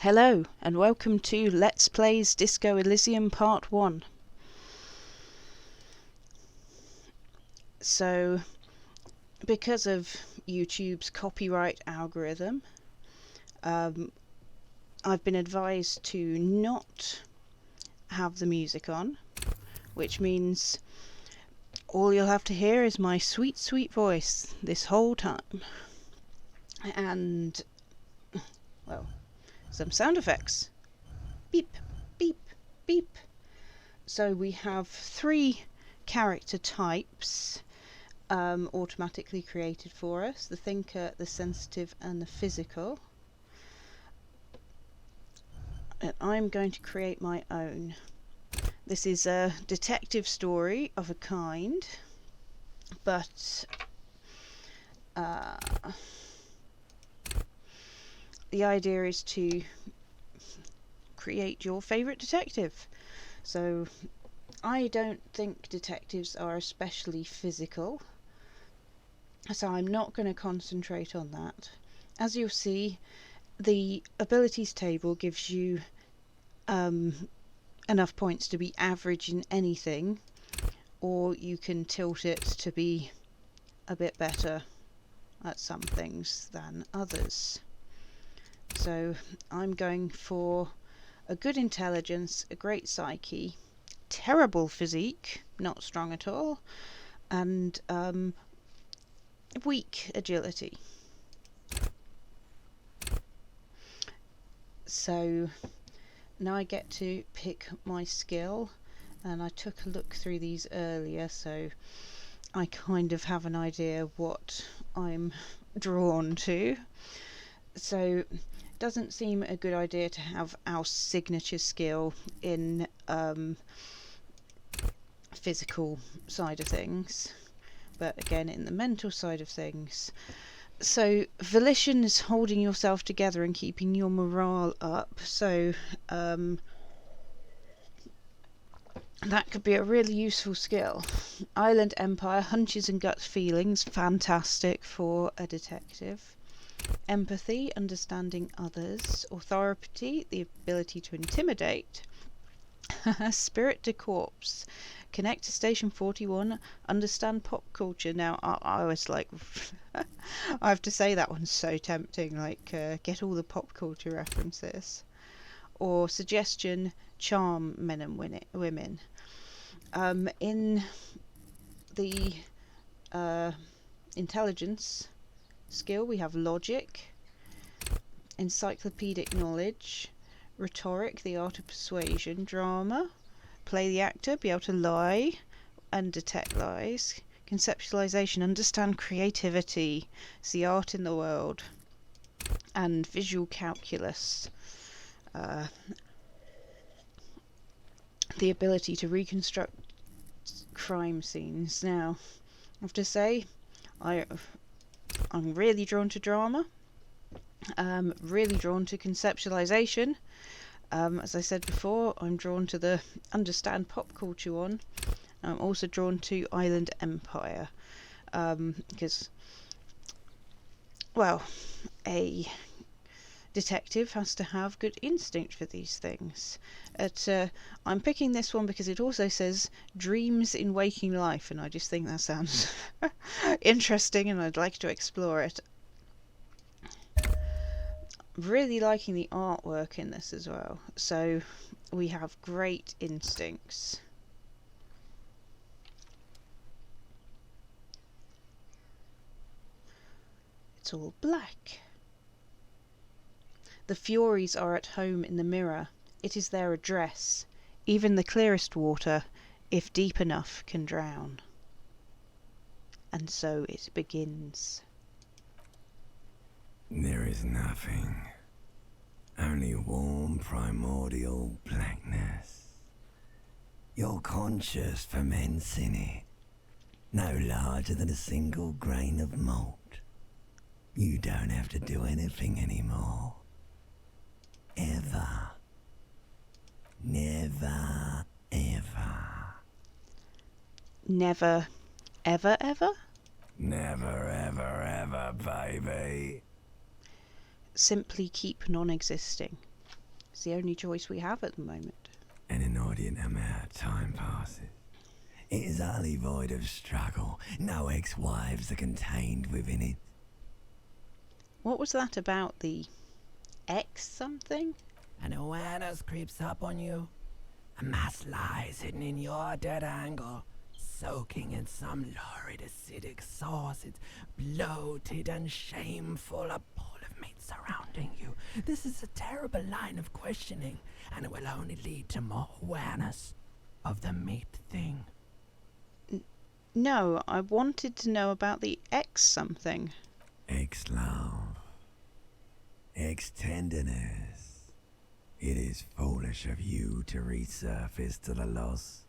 Hello and welcome to Let's Plays Disco Elysium Part 1. So, because of YouTube's copyright algorithm, I've been advised to not have the music on, which means all you'll have to hear is my sweet, sweet voice this whole time. And, well, some sound effects. Beep, beep, beep. So we have 3 character types automatically created for us: the thinker, the sensitive and the physical. And I'm going to create my own. This is a detective story of a kind, but the idea is to create your favourite detective. So I don't think detectives are especially physical, so I'm not going to concentrate on that. As you'll see, the abilities table gives you enough points to be average in anything, or you can tilt it to be a bit better at some things than others. So I'm going for a good intelligence, a great psyche, terrible physique, not strong at all, and weak agility. So now I get to pick my skill, and I took a look through these earlier, so I kind of have an idea what I'm drawn to. So it doesn't seem a good idea to have our signature skill in physical side of things, but again in the mental side of things. So volition is holding yourself together and keeping your morale up, so that could be a really useful skill. Island Empire, hunches and gut feelings, fantastic for a detective. Empathy, understanding others. Authority, the ability to intimidate. Spirit de corpse, connect to station 41, understand pop culture. Now I was like I have to say that one's so tempting, like get all the pop culture references. Or suggestion, charm men and women. In the intelligence skill we have logic, encyclopedic knowledge, rhetoric, the art of persuasion, drama, play the actor, be able to lie and detect lies, conceptualization, understand creativity, it's the art in the world, and visual calculus, the ability to reconstruct crime scenes. Now I have to say I'm really drawn to drama, really drawn to conceptualization. As I said before, I'm drawn to the understand pop culture one. I'm also drawn to Island Empire, because, well, a detective has to have good instinct for these things. I'm picking this one because it also says dreams in waking life, and I just think that sounds interesting and I'd like to explore it. Really liking the artwork in this as well. So we have great instincts. It's all black. The Furies are at home in the mirror. It is their address. Even the clearest water, if deep enough, can drown. And so it begins. There is nothing, only warm primordial blackness. You're conscious ferments in it, no larger than a single grain of malt. You don't have to do anything anymore. Ever. Never, ever. Never, ever, ever? Never, ever, ever, baby. Simply keep non-existing. It's the only choice we have at the moment. An inordinate amount of time passes. It is utterly void of struggle. No ex-wives are contained within it. What was that about the X something? An awareness creeps up on you. A mass lies hidden in your dead angle, soaking in some lurid acidic sauce. It's bloated and shameful, a pool of meat surrounding you. This is a terrible line of questioning, and it will only lead to more awareness of the meat thing. No, I wanted to know about the X something. Ex-love. Ex-tenderness. It is foolish of you to resurface to the loss.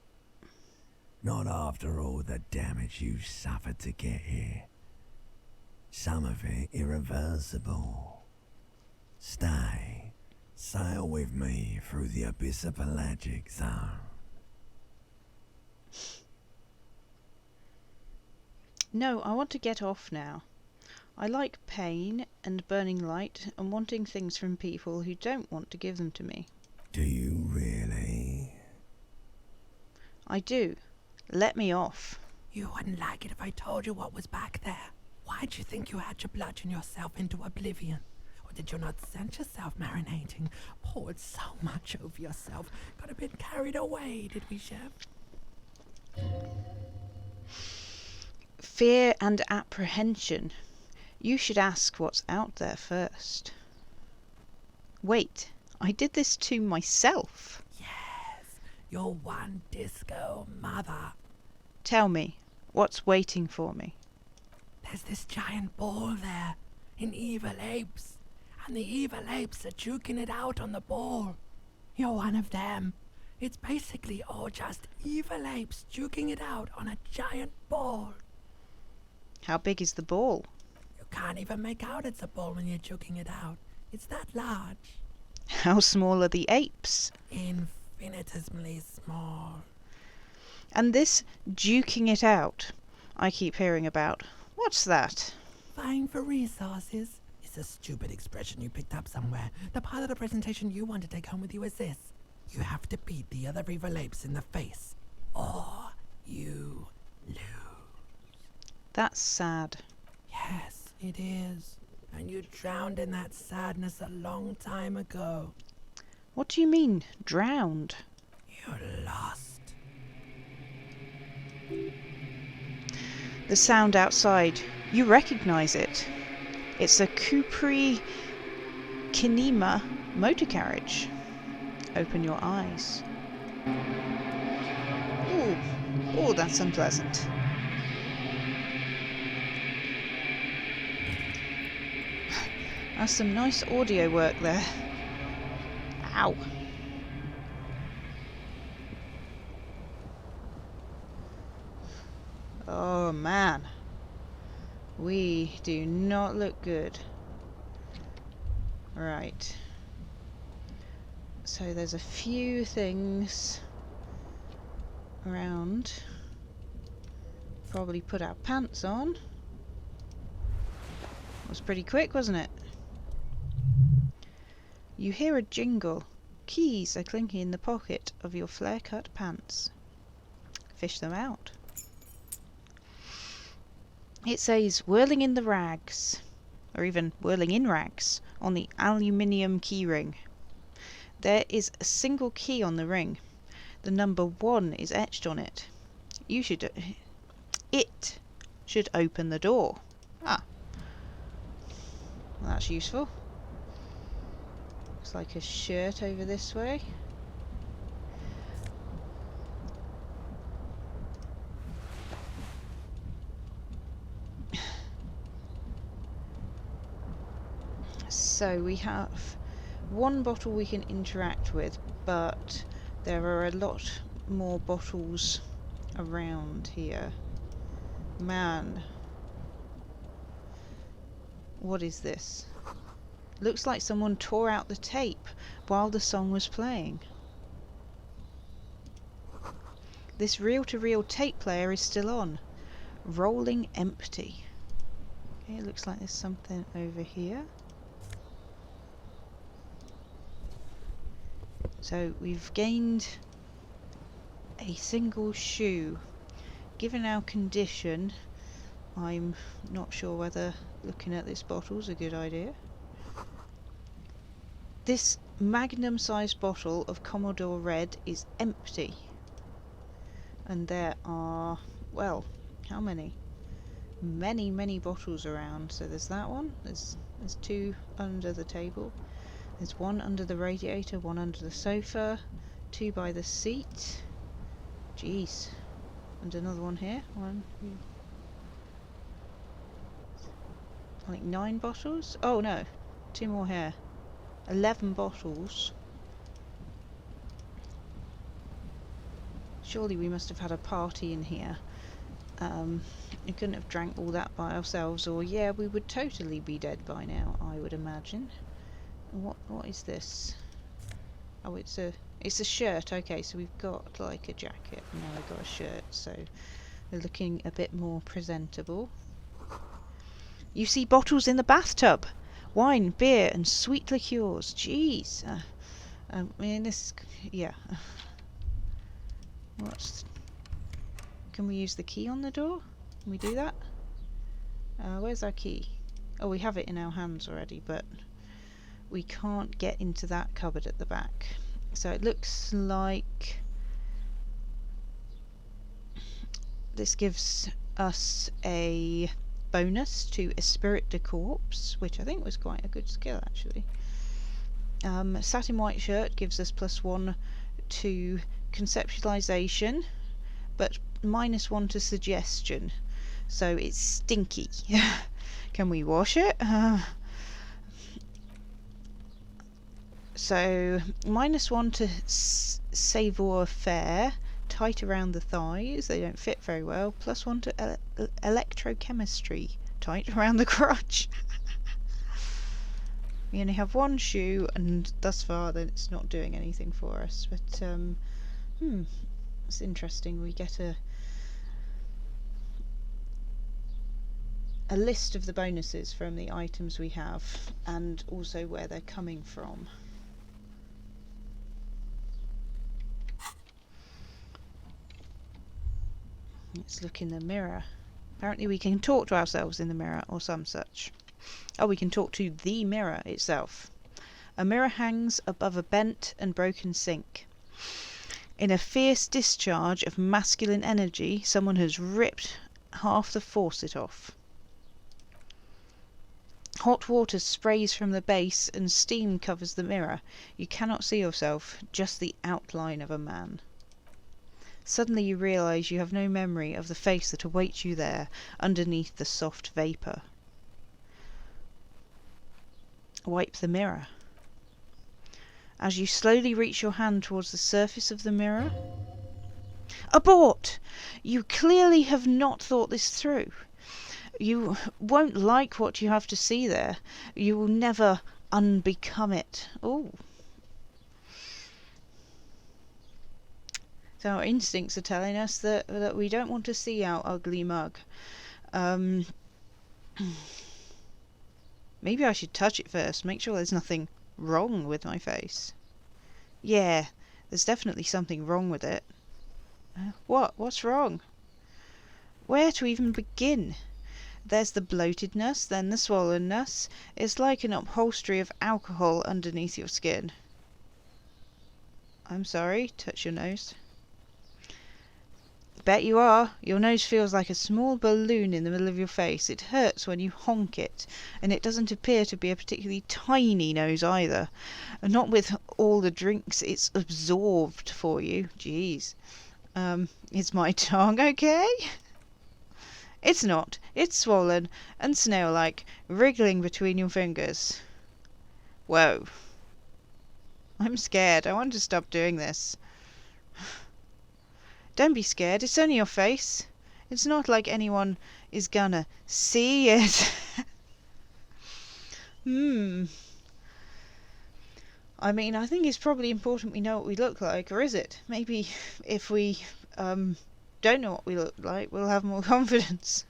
Not after all the damage you suffered to get here. Some of it irreversible. Stay. Sail with me through the abyssopelagic zone. No, I want to get off now. I like pain and burning light and wanting things from people who don't want to give them to me. Do you really? I do. Let me off. You wouldn't like it if I told you what was back there. Why'd you think you had to bludgeon yourself into oblivion? Or did you not sense yourself marinating? Poured so much over yourself. Got a bit carried away, did we, Chef? Fear and apprehension. You should ask what's out there first. Wait, I did this to myself. Yes, your one disco mother. Tell me, what's waiting for me? There's this giant ball there, in evil apes. And the evil apes are juking it out on the ball. You're one of them. It's basically all just evil apes juking it out on a giant ball. How big is the ball? You can't even make out it's a ball when you're juking it out. It's that large. How small are the apes? Infinitesimally small. And this duking it out I keep hearing about. What's that? Vying for resources is a stupid expression you picked up somewhere. The part of the presentation you want to take home with you is this. You have to beat the other evil apes in the face, or you lose. That's sad. Yes, it is. And you drowned in that sadness a long time ago. What do you mean, drowned? You're lost. The sound outside. You recognize it. It's a Capri Kinema motor carriage. Open your eyes. Ooh, that's unpleasant. That's some nice audio work there. Ow. Oh man. We do not look good. Right. So there's a few things around. Probably put our pants on. Was pretty quick, wasn't it? You hear a jingle. Keys are clinking in the pocket of your flare-cut pants. Fish them out. It says whirling in the rags, or even whirling in rags, on the aluminium keyring. There is a single key on the ring. The number 1 is etched on it. It should open the door. Ah. Well, that's useful. Looks like a shirt over this way. So we have one bottle we can interact with, but there are a lot more bottles around here. Man. What is this? Looks like someone tore out the tape while the song was playing. This reel-to-reel tape player is still on. Rolling empty. Okay, it looks like there's something over here. So we've gained a single shoe. Given our condition, I'm not sure whether looking at this bottle is a good idea. This magnum-sized bottle of Commodore Red is empty. And there are, well, how many? Many bottles around. So there's that one. There's two under the table. There's one under the radiator, one under the sofa, two by the seat. Jeez. And another one here. One, two. I think 9 bottles. Oh no, 2 more here. 11 bottles. Surely we must have had a party in here. We couldn't have drank all that by ourselves, or yeah, we would totally be dead by now, I would imagine. What is this? Oh, it's a shirt. Okay, so we've got like a jacket, and now we've got a shirt, so we're looking a bit more presentable. You see bottles in the bathtub. Wine, beer, and sweet liqueurs. Jeez. I mean, this... yeah. Can we use the key on the door? Can we do that? Where's our key? Oh, we have it in our hands already, but we can't get into that cupboard at the back. So it looks like this gives us a bonus to Esprit de Corps, which I think was quite a good skill actually. Satin white shirt gives us +1 to conceptualization, but -1 to suggestion. So it's stinky. Can we wash it? So -1 to savoir faire, tight around the thighs, they don't fit very well. +1 to electrochemistry, tight around the crotch. We only have 1 shoe, and thus far then it's not doing anything for us. But it's interesting. We get a list of the bonuses from the items we have, and also where they're coming from. Let's look in the mirror. Apparently we can talk to ourselves in the mirror, or some such. Oh, we can talk to the mirror itself. A mirror hangs above a bent and broken sink. In a fierce discharge of masculine energy, someone has ripped half the faucet off. Hot water sprays from the base and steam covers the mirror. You cannot see yourself, just the outline of a man. Suddenly you realise you have no memory of the face that awaits you there, underneath the soft vapour. Wipe the mirror. As you slowly reach your hand towards the surface of the mirror... Abort! You clearly have not thought this through. You won't like what you have to see there. You will never unbecome it. Oh. So our instincts are telling us that we don't want to see our ugly mug. Maybe I should touch it first, make sure there's nothing wrong with my face. Yeah, there's definitely something wrong with it. What's wrong? Where to even begin? There's the bloatedness, then the swollenness. It's like an upholstery of alcohol underneath your skin. I'm sorry, touch your nose. Bet you are. Your nose feels like a small balloon in the middle of your face. It hurts when you honk it, and it doesn't appear to be a particularly tiny nose either. And not with all the drinks it's absorbed for you. Jeez. Is my tongue okay? It's not. It's swollen and snail-like, wriggling between your fingers. Whoa. I'm scared. I want to stop doing this. Don't be scared. It's only your face. It's not like anyone is gonna see it. I mean, I think it's probably important we know what we look like, or is it? Maybe if we don't know what we look like, we'll have more confidence.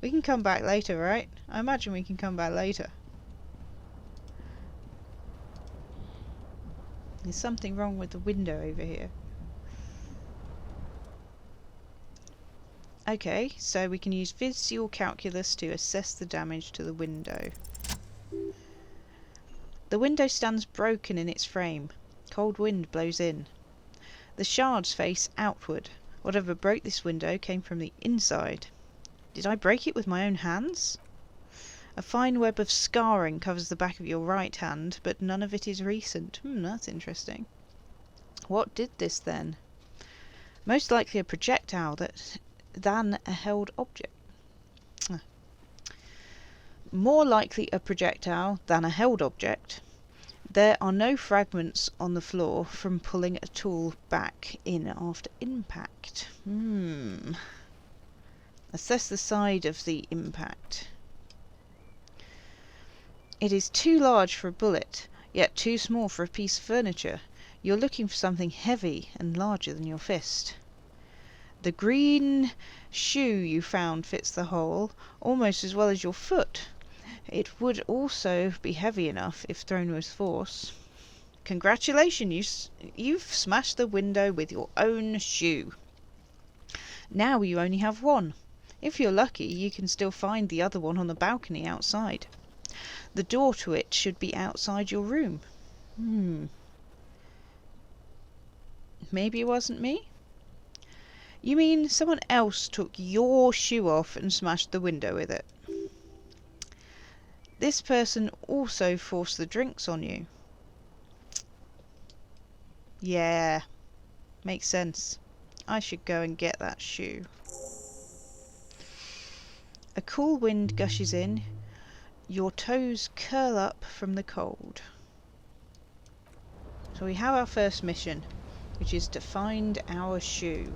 We can come back later, right? I imagine we can come back later. There's something wrong with the window over here. Okay, so we can use visual calculus to assess the damage to the window. The window stands broken in its frame. Cold wind blows in. The shards face outward. Whatever broke this window came from the inside. Did I break it with my own hands? A fine web of scarring covers the back of your right hand, but none of it is recent. That's interesting. What did this then? Most likely a projectile than a held object. More likely a projectile than a held object. There are no fragments on the floor from pulling a tool back in after impact. Assess the side of the impact. It is too large for a bullet, yet too small for a piece of furniture. You're looking for something heavy and larger than your fist. The green shoe you found fits the hole almost as well as your foot. It would also be heavy enough if thrown with force. Congratulations, you've smashed the window with your own shoe. Now you only have one. If you're lucky, you can still find the other one on the balcony outside. The door to it should be outside your room. Maybe it wasn't me? You mean someone else took your shoe off and smashed the window with it? This person also forced the drinks on you. Yeah, makes sense. I should go and get that shoe. A cool wind gushes in. Your toes curl up from the cold. So we have our first mission, which is to find our shoe.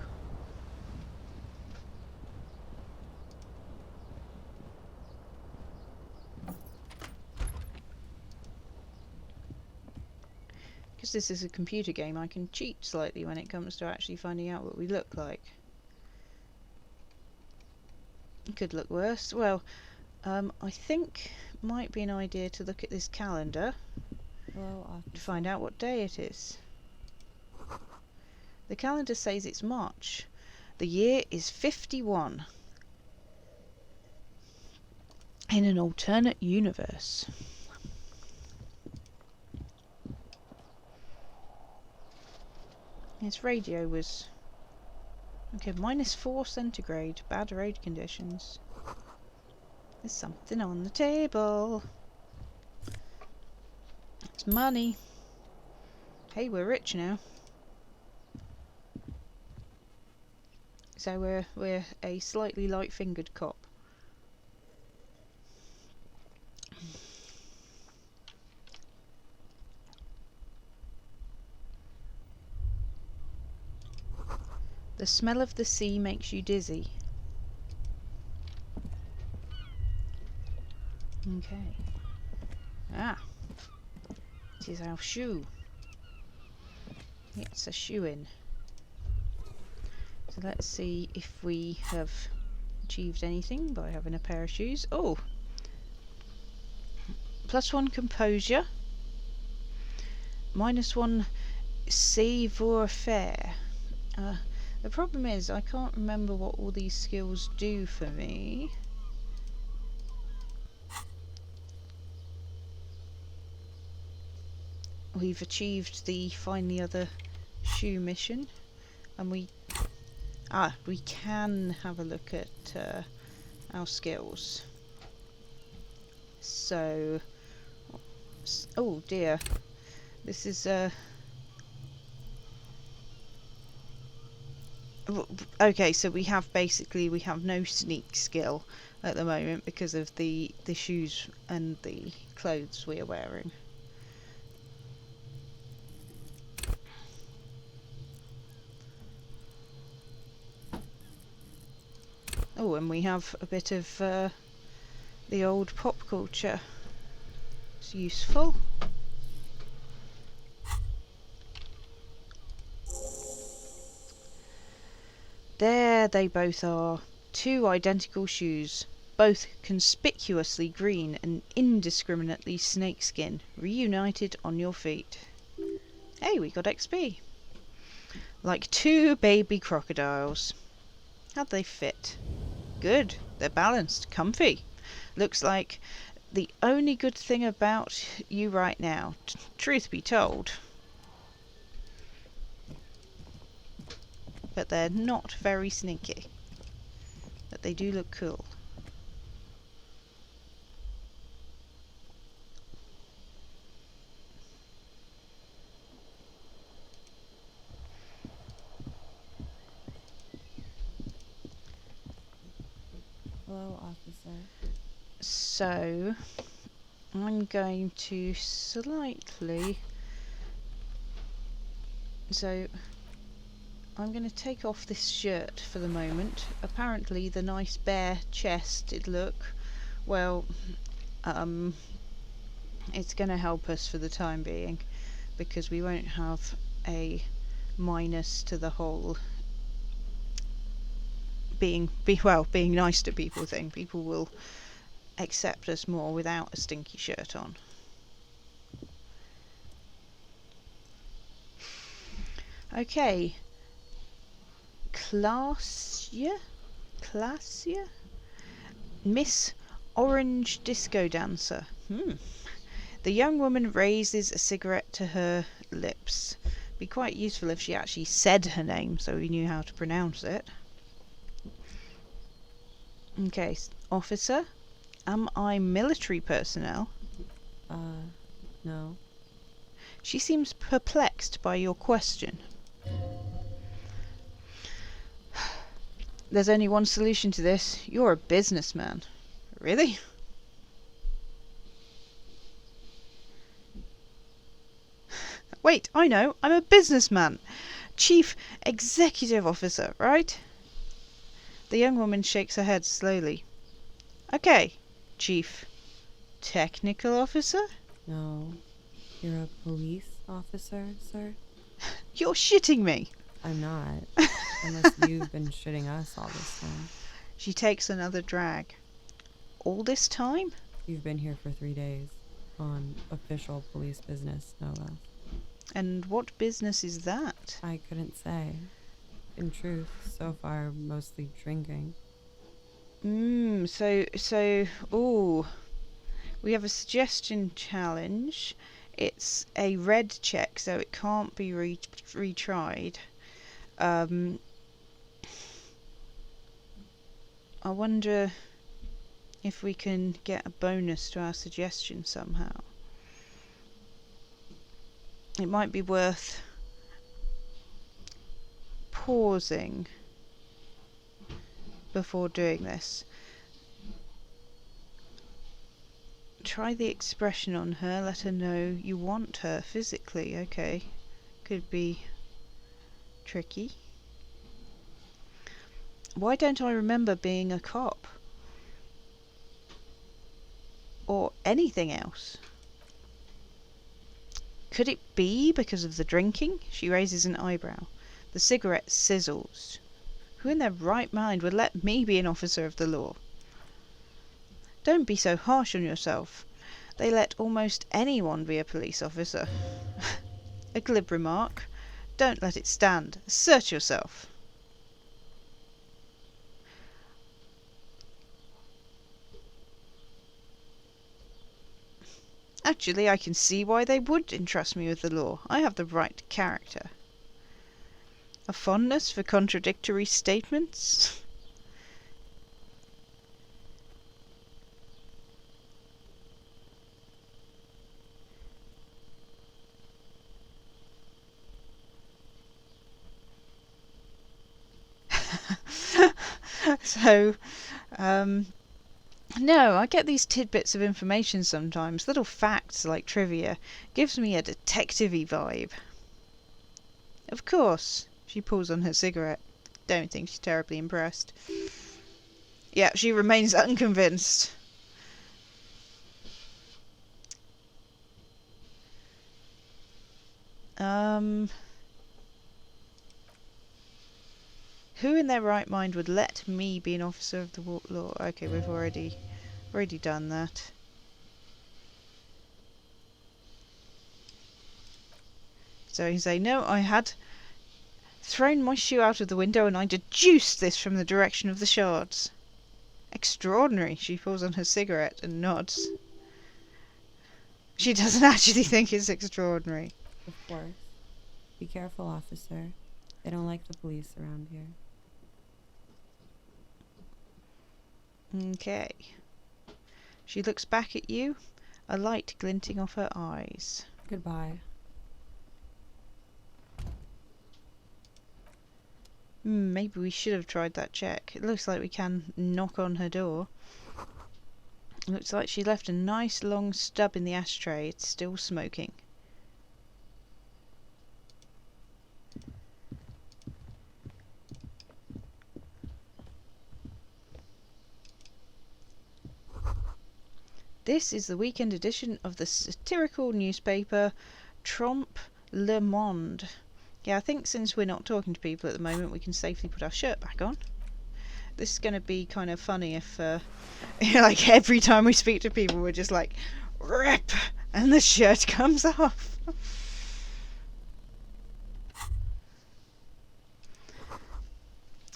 Because this is a computer game, I can cheat slightly when it comes to actually finding out what we look like. It could look worse. Well, I think it might be an idea to look at this calendar to find out what day it is. The calendar says it's March. The year is 51. In an alternate universe. Its radio was... okay, -4 centigrade. Bad road conditions. There's something on the table. It's money. Hey, we're rich now. So we're a slightly light-fingered cop. The smell of the sea makes you dizzy. Okay. It is our shoe. It's a shoe-in. So let's see if we have achieved anything by having a pair of shoes. Oh! +1 composure. -1 savoir-faire. The problem is I can't remember what all these skills do for me. We've achieved the find the other shoe mission, and we can have a look at our skills. So, oh dear, this is okay, so we have no sneak skill at the moment because of the shoes and the clothes we are wearing. Oh, and we have a bit of the old pop culture. It's useful. There they both are. 2 identical shoes, both conspicuously green and indiscriminately snakeskin, reunited on your feet. Hey, we got XP. Like 2 baby crocodiles. How'd they fit? Good. They're balanced. Comfy. Looks like the only good thing about you right now, truth be told. But they're not very sneaky. But they do look cool. Hello, officer. So, I'm going to slightly... So, I'm going to take off this shirt for the moment. Apparently the nice bare-chested look, well, it's going to help us for the time being, because we won't have a minus to the whole being nice to people thing. People will accept us more without a stinky shirt on. Okay. Classier? Miss Orange Disco Dancer. The young woman raises a cigarette to her lips. Be quite useful if she actually said her name so we knew how to pronounce it. Okay, officer, am I military personnel? No. She seems perplexed by your question. There's only one solution to this. You're a businessman. Really? Wait, I know. I'm a businessman. Chief Executive Officer, right? The young woman shakes her head slowly. Okay, Chief Technical Officer? No. You're a police officer, sir? You're shitting me. I'm not. Unless you've been shitting us all this time. She takes another drag. All this time? You've been here for 3 days. On official police business, no less. And what business is that? I couldn't say. In truth, so far, mostly drinking. Ooh. We have a suggestion challenge. It's a red check, so it can't be retried. I wonder if we can get a bonus to our suggestion somehow. It might be worth pausing before doing this. Try the expression on her, let her know you want her physically. Okay, could be tricky. Why don't I remember being a cop? Or anything else? Could it be because of the drinking? She raises an eyebrow. The cigarette sizzles. Who in their right mind would let me be an officer of the law? Don't be so harsh on yourself. They let almost anyone be a police officer. A glib remark. Don't let it stand. Assert yourself. Actually, I can see why they would entrust me with the law. I have the right character. A fondness for contradictory statements? So, no, I get these tidbits of information sometimes, little facts like trivia. Gives me a detective-y vibe. Of course. She pulls on her cigarette. Don't think she's terribly impressed. Yeah, she remains unconvinced. Who in their right mind would let me be an officer of the law? Okay, we've already done that. So you say, no, I had thrown my shoe out of the window and I deduced this from the direction of the shards. Extraordinary. She pulls on her cigarette and nods. She doesn't actually think it's extraordinary. Of course. Be careful, officer. They don't like the police around here. Okay. She looks back at you, a light glinting off her eyes. Goodbye. Maybe we should have tried that check. It looks like we can knock on her door. Looks like she left a nice long stub in the ashtray. It's still smoking. This is the weekend edition of the satirical newspaper Trompe le Monde. Yeah, I think since we're not talking to people at the moment, we can safely put our shirt back on. This is going to be kind of funny if, like, every time we speak to people, we're just like, rip, and the shirt comes off.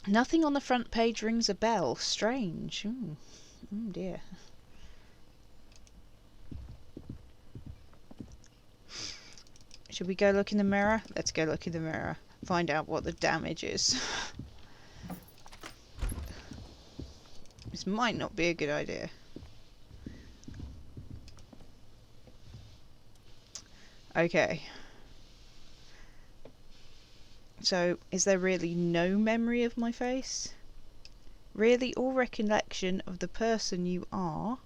Nothing on the front page rings a bell. Strange. Oh dear. Should we go look in the mirror? Let's go look in the mirror. Find out what the damage is. This might not be a good idea. Okay. So, is there really no memory of my face? Really, all recollection of the person you are,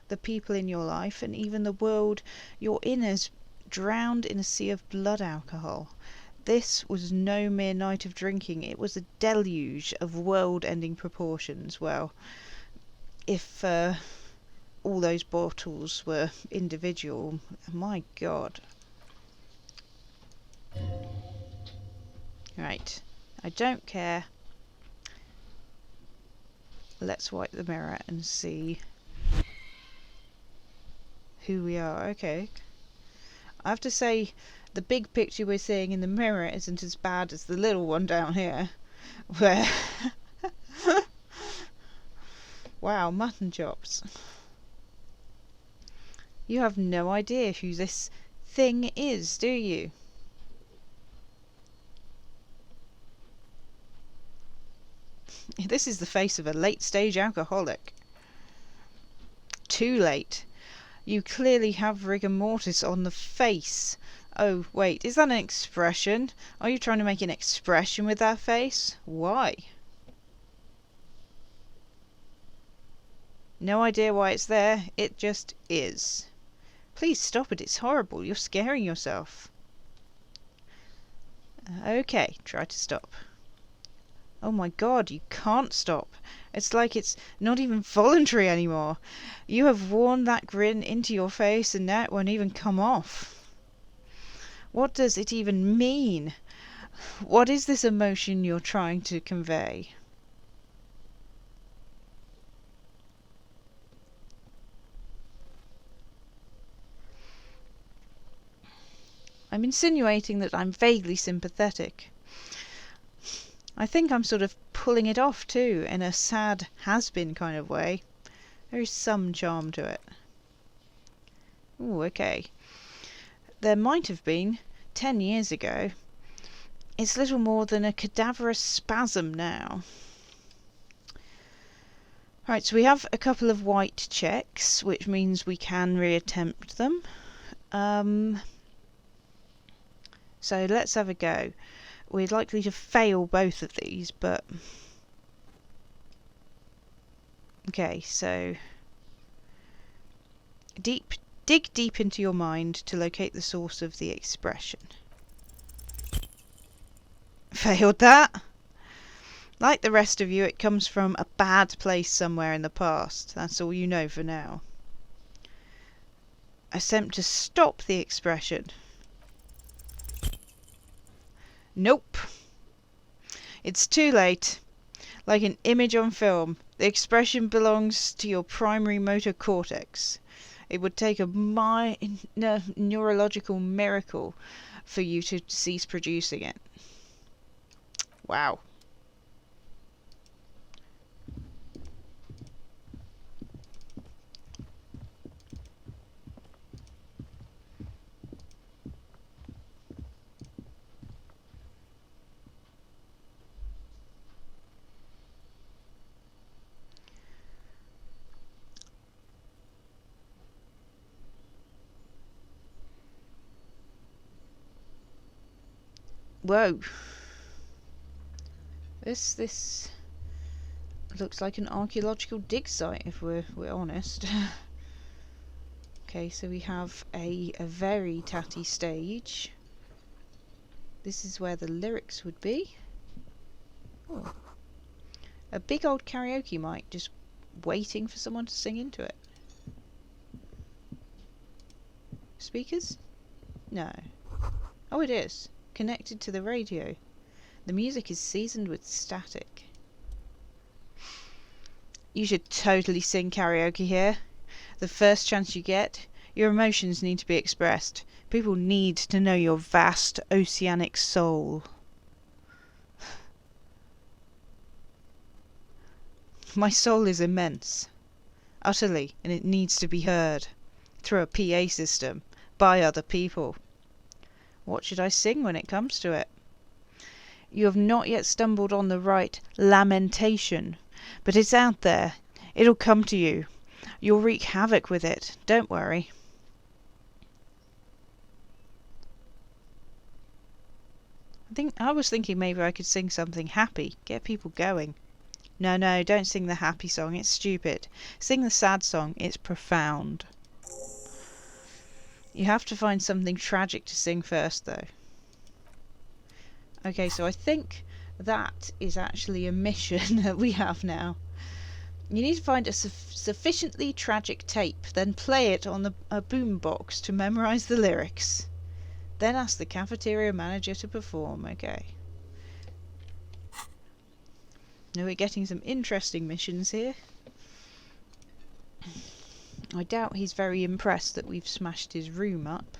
the people in your life, and even the world you're in is drowned in a sea of blood alcohol. This was no mere night of drinking, it was a deluge of world-ending proportions. Well, if all those bottles were individual, my God. Right, I don't care. Let's wipe the mirror and see who we are. Okay. I have to say, the big picture we're seeing in the mirror isn't as bad as the little one down here, where... Wow, mutton chops. You have no idea who this thing is, do you? This is the face of a late-stage alcoholic. Too late. You clearly have rigor mortis on the face. Oh, wait, is that an expression? Are you trying to make an expression with that face? Why? No idea why it's there, it just is. Please stop it, it's horrible, you're scaring yourself. Okay, try to stop. Oh my God, you can't stop. It's like it's not even voluntary anymore. You have worn that grin into your face and now it won't even come off. What does it even mean? What is this emotion you're trying to convey? I'm insinuating that I'm vaguely sympathetic. I think I'm sort of pulling it off too, in a sad has-been kind of way. There is some charm to it. Ooh, okay. There might have been 10 years ago. It's little more than a cadaverous spasm now. Right, so we have a couple of white checks, which means we can reattempt them. So let's have a go. We're likely to fail both of these, but... Okay, so... dig deep into your mind to locate the source of the expression. Failed that! Like the rest of you, it comes from a bad place somewhere in the past. That's all you know for now. Attempt to stop the expression. Nope. It's too late. Like an image on film, the expression belongs to your primary motor cortex. It would take a neurological miracle for you to cease producing it. Wow. Whoa. This looks like an archaeological dig site, if we're honest. Okay, so we have a very tatty stage. This is where the lyrics would be. Oh. A big old karaoke mic just waiting for someone to sing into it. Speakers? No. Oh, it is. Connected to the radio. The music is seasoned with static. You should totally sing karaoke here. The first chance you get. Your emotions need to be expressed. People need to know your vast oceanic soul. My soul is immense. Utterly, and it needs to be heard. Through a PA system. By other people. What should I sing when it comes to it? You have not yet stumbled on the right lamentation, but it's out there. It'll come to you. You'll wreak havoc with it. Don't worry. I was thinking maybe I could sing something happy, get people going. No, don't sing the happy song. It's stupid. Sing the sad song. It's profound. You have to find something tragic to sing first, though. Okay, so I think that is actually a mission that we have now. You need to find a sufficiently tragic tape, then play it on a boombox to memorise the lyrics. Then ask the cafeteria manager to perform. Okay. Now we're getting some interesting missions here. I doubt he's very impressed that we've smashed his room up.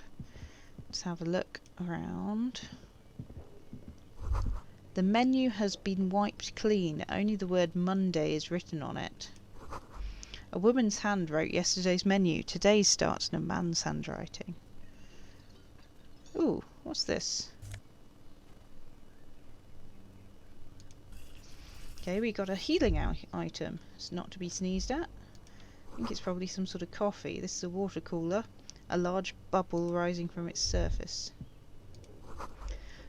Let's have a look around. The menu has been wiped clean. Only the word Monday is written on it. A woman's hand wrote yesterday's menu. Today's starts in a man's handwriting. Ooh, what's this? Okay, we got a healing item. It's not to be sneezed at. I think it's probably some sort of coffee. This is a water cooler. A large bubble rising from its surface.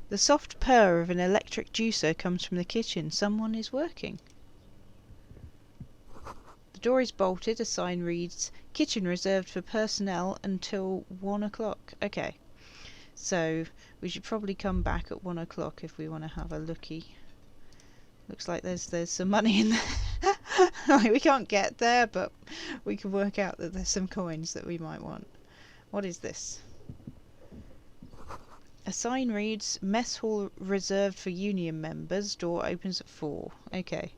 The soft purr of an electric juicer comes from the kitchen. Someone is working. The door is bolted. A sign reads, "Kitchen reserved for personnel until 1 o'clock." Okay, so we should probably come back at 1 o'clock if we want to have a looky. Looks like there's some money in there. Right, we can't get there, but we can work out that there's some coins that we might want. What is this? A sign reads, "Mess hall reserved for union members. Door opens at 4. Okay,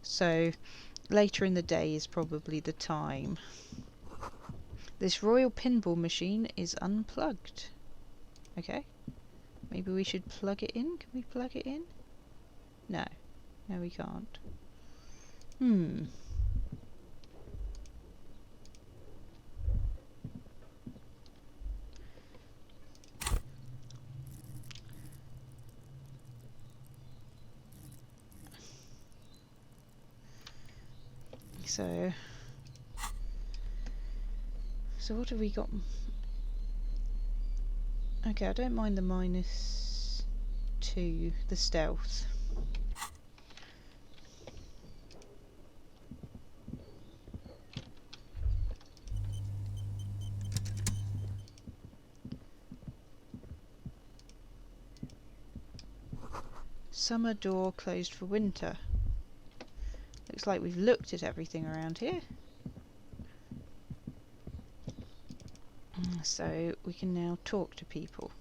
so later in the day is probably the time. This royal pinball machine is unplugged. Okay, maybe we should plug it in. Can we plug it in? No, we can't. So what have we got? Okay, I don't mind the -2, the stealth. Summer door closed for winter. Looks like we've looked at everything around here. So we can now talk to people.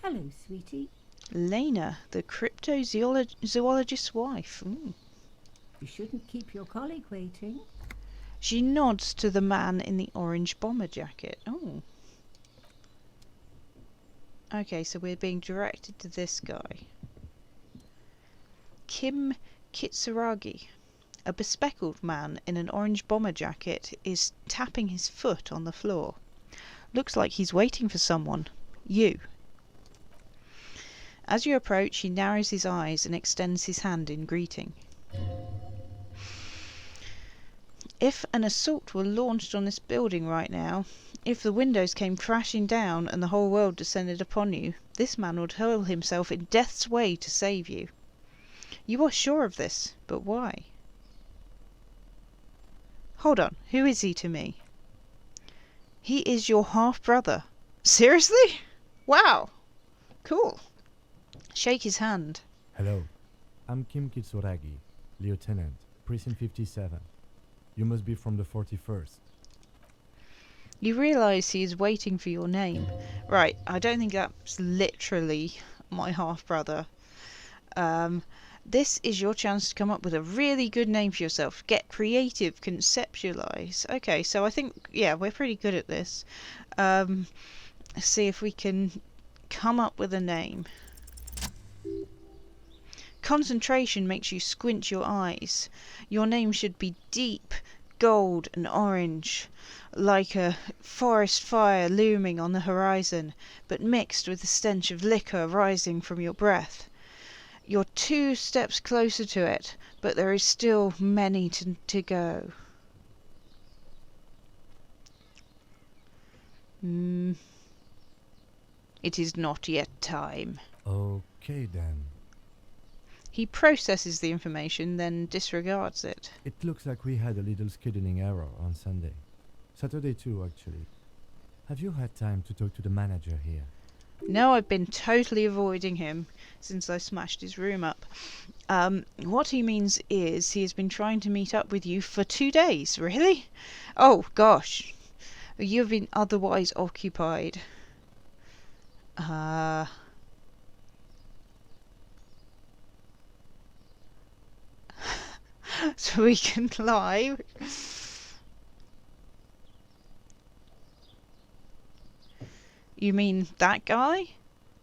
Hello, sweetie. Lena, the cryptozoologist's wife. You shouldn't keep your colleague waiting. She nods to the man in the orange bomber jacket. Oh. Okay, so we're being directed to this guy. Kim Kitsuragi. A bespectacled man in an orange bomber jacket is tapping his foot on the floor. Looks like he's waiting for someone. You. As you approach, he narrows his eyes and extends his hand in greeting. If an assault were launched on this building right now, if the windows came crashing down and the whole world descended upon you, this man would hurl himself in death's way to save you. You are sure of this, but why? Hold on, who is he to me? He is your half-brother. Seriously? Wow. Cool. Shake his hand. Hello, I'm Kim Kitsuragi, Lieutenant, Precinct 57. You must be from the 41st. You realise he is waiting for your name. Right, I don't think that's literally my half-brother. This is your chance to come up with a really good name for yourself. Get creative, conceptualise. Okay, so I think, yeah, we're pretty good at this. Let's see if we can come up with a name. Concentration makes you squint your eyes. Your name should be deep, gold and orange, like a forest fire looming on the horizon, but mixed with the stench of liquor rising from your breath. You're 2 steps closer to it, but there is still many to go. It is not yet time. Okay then. He processes the information, then disregards it. It looks like we had a little scheduling error on Sunday. Saturday too, actually. Have you had time to talk to the manager here? No, I've been totally avoiding him since I smashed his room up. What he means is he has been trying to meet up with you for 2 days. Really? Oh, gosh. You've been otherwise occupied. So we can lie. You mean that guy?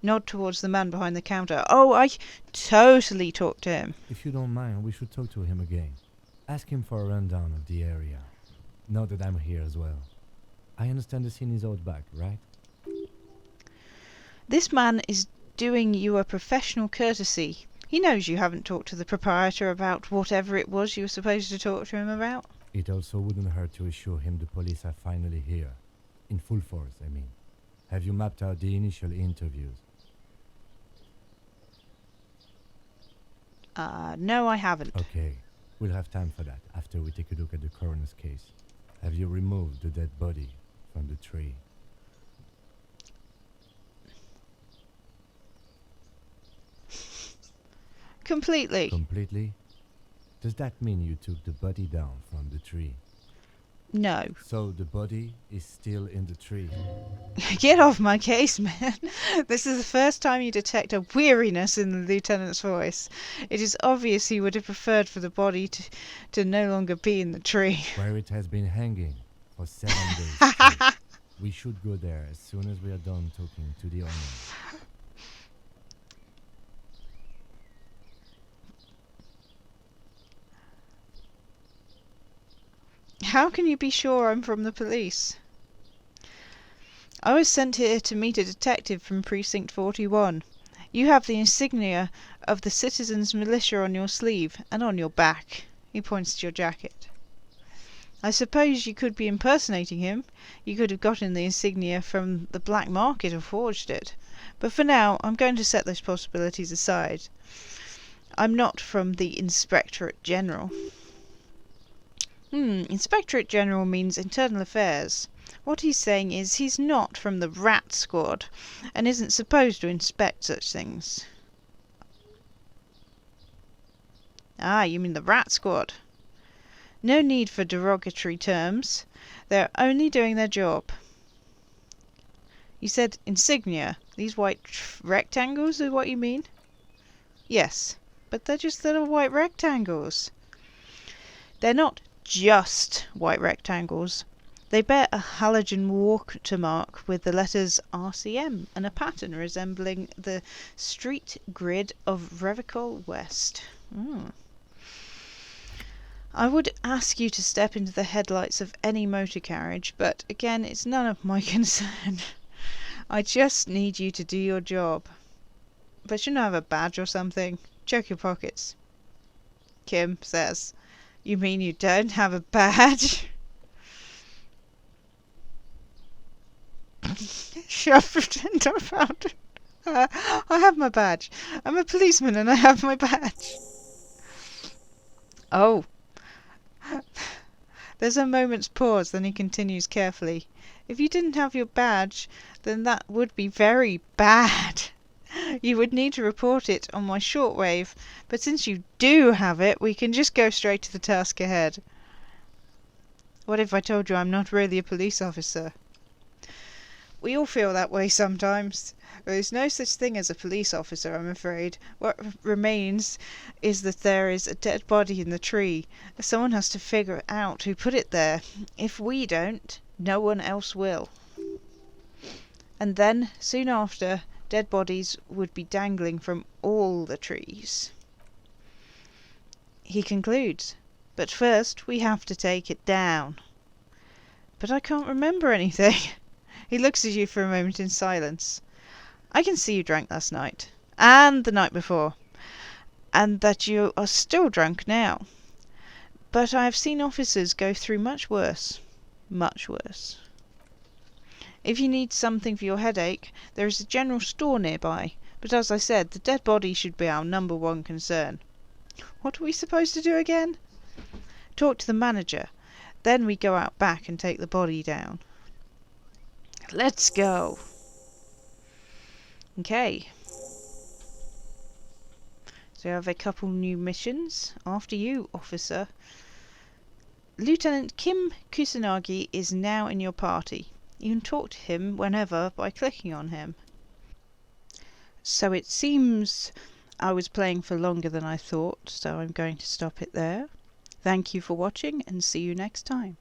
Nod towards the man behind the counter. Oh, I totally talked to him. If you don't mind, we should talk to him again. Ask him for a rundown of the area. Now that I'm here as well. I understand the scene is out back, right? This man is doing you a professional courtesy. He knows you haven't talked to the proprietor about whatever it was you were supposed to talk to him about. It also wouldn't hurt to assure him the police are finally here. In full force, I mean. Have you mapped out the initial interviews? No, I haven't. Okay, we'll have time for that after we take a look at the coroner's case. Have you removed the dead body from the tree? Completely. Completely? Does that mean you took the body down from the tree? No. So the body is still in the tree? Get off my case, man. This is the first time you detect a weariness in the lieutenant's voice. It is obvious he would have preferred for the body to no longer be in the tree. Where it has been hanging for 7 days straight. We should go there as soon as we are done talking to the owner. How can you be sure I'm from the police? I was sent here to meet a detective from Precinct 41. You have the insignia of the Citizens Militia on your sleeve and on your back. He points to your jacket. I suppose you could be impersonating him. You could have gotten the insignia from the black market or forged it. But for now, I'm going to set those possibilities aside. I'm not from the Inspectorate General. Inspectorate General means Internal Affairs. What he's saying is he's not from the Rat Squad and isn't supposed to inspect such things. Ah, you mean the Rat Squad. No need for derogatory terms. They're only doing their job. You said insignia. These white rectangles is what you mean? Yes, but they're just little white rectangles. They're not just white rectangles. They bear a halogen watermark with the letters RCM and a pattern resembling the street grid of Revicol West. I would ask you to step into the headlights of any motor carriage, but again, it's none of my concern. I just need you to do your job. But shouldn't I have a badge or something? Check your pockets. Kim says, "You mean you don't have a badge?" Shall pretend I found it. I have my badge. I'm a policeman and I have my badge. Oh. There's a moment's pause, then he continues carefully. If you didn't have your badge, then that would be very bad. You would need to report it on my shortwave, but since you do have it, we can just go straight to the task ahead. What if I told you I'm not really a police officer? We all feel that way sometimes. There's no such thing as a police officer, I'm afraid. What remains is that there is a dead body in the tree. Someone has to figure out who put it there. If we don't, no one else will. And then, soon after, dead bodies would be dangling from all the trees. He concludes, but first we have to take it down. But I can't remember anything. He looks at you for a moment in silence. I can see you drank last night, and the night before, and that you are still drunk now. But I have seen officers go through much worse. Much worse. If you need something for your headache, there is a general store nearby. But as I said, the dead body should be our #1 concern. What are we supposed to do again? Talk to the manager. Then we go out back and take the body down. Let's go. Okay. So we have a couple new missions. After you, officer. Lieutenant Kim Kusanagi is now in your party. You can talk to him whenever by clicking on him. So it seems I was playing for longer than I thought, so I'm going to stop it there. Thank you for watching and see you next time.